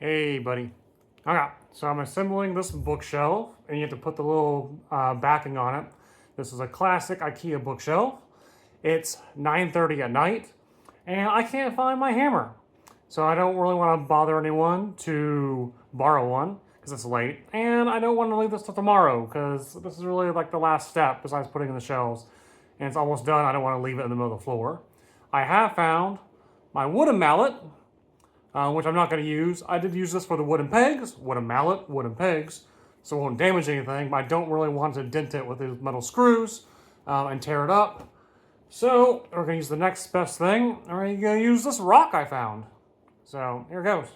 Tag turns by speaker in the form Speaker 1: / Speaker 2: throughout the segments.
Speaker 1: Hey, buddy. Okay, so I'm assembling this bookshelf, and you have to put the little backing on it. This is a classic IKEA bookshelf. It's 9:30 at night, and I can't find my hammer. So I don't really want to bother anyone to borrow one because it's late, and I don't want to leave this till tomorrow because this is really like the last step besides putting in the shelves, and it's almost done. I don't want to leave it in the middle of the floor. I have found my wooden mallet, which I'm not going to use. I did use this for the wooden pegs, wooden mallet, wooden pegs, so it won't damage anything, but I don't really want to dent it with these metal screws and tear it up. So we're going to use the next best thing. We're going to use this rock I found. So here goes.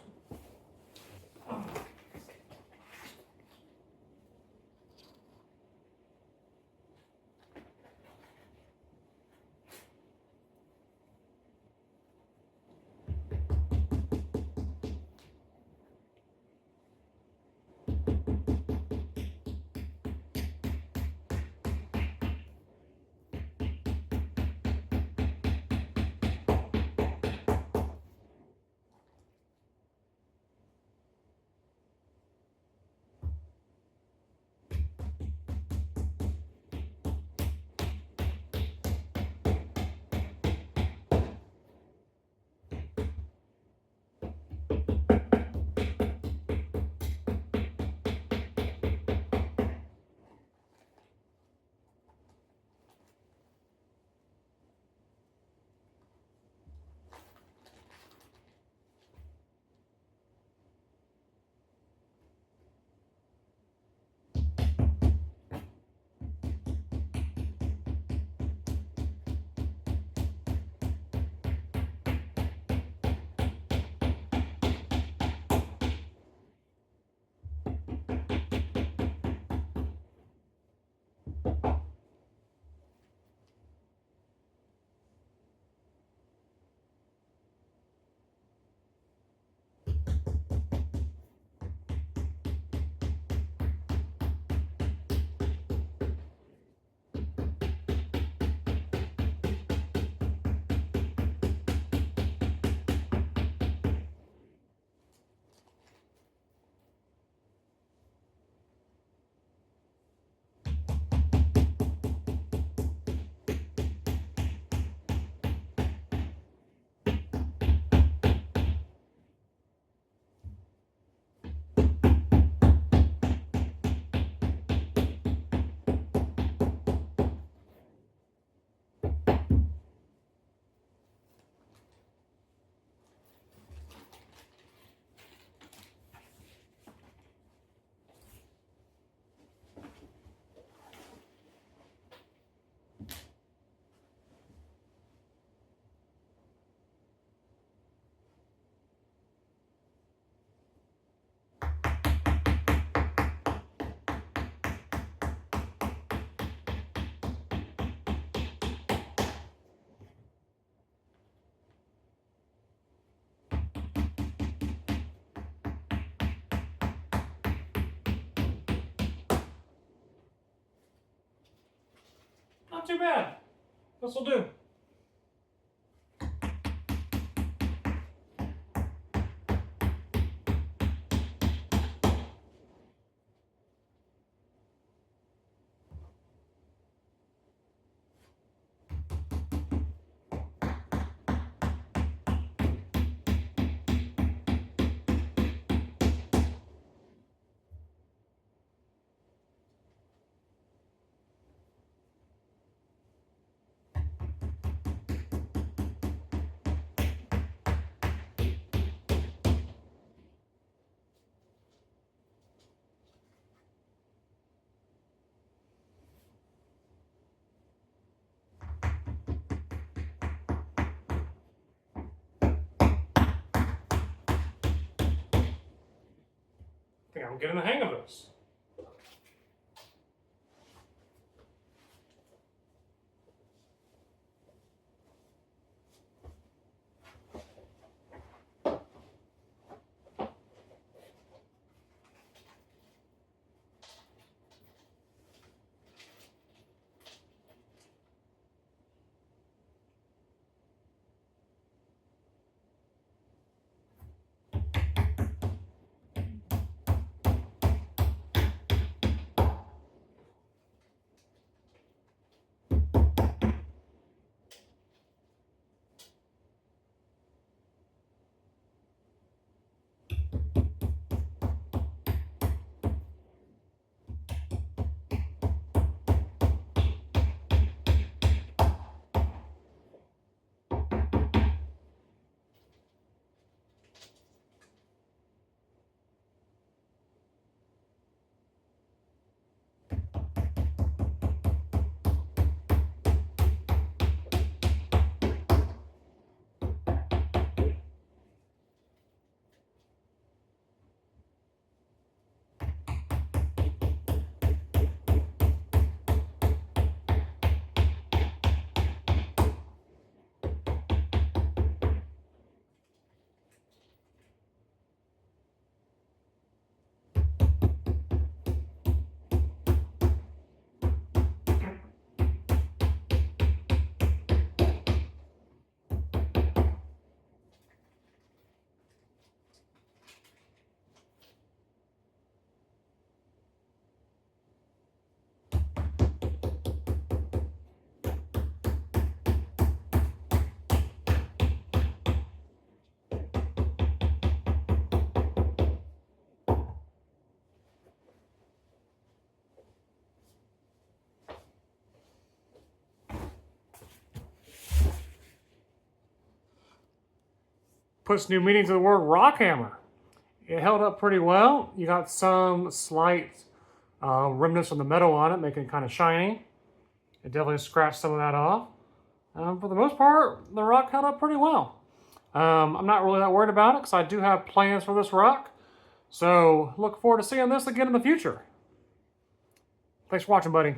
Speaker 1: Not too bad. This will do. I think I'm getting the hang of this. puts new meaning to the word rock hammer. It held up pretty well. You got some slight remnants of the metal on it, making it kind of shiny. It definitely scratched some of that off. For the most part, the rock held up pretty well. I'm not really that worried about it because I do have plans for this rock. So look forward to seeing this again in the future. Thanks for watching, buddy.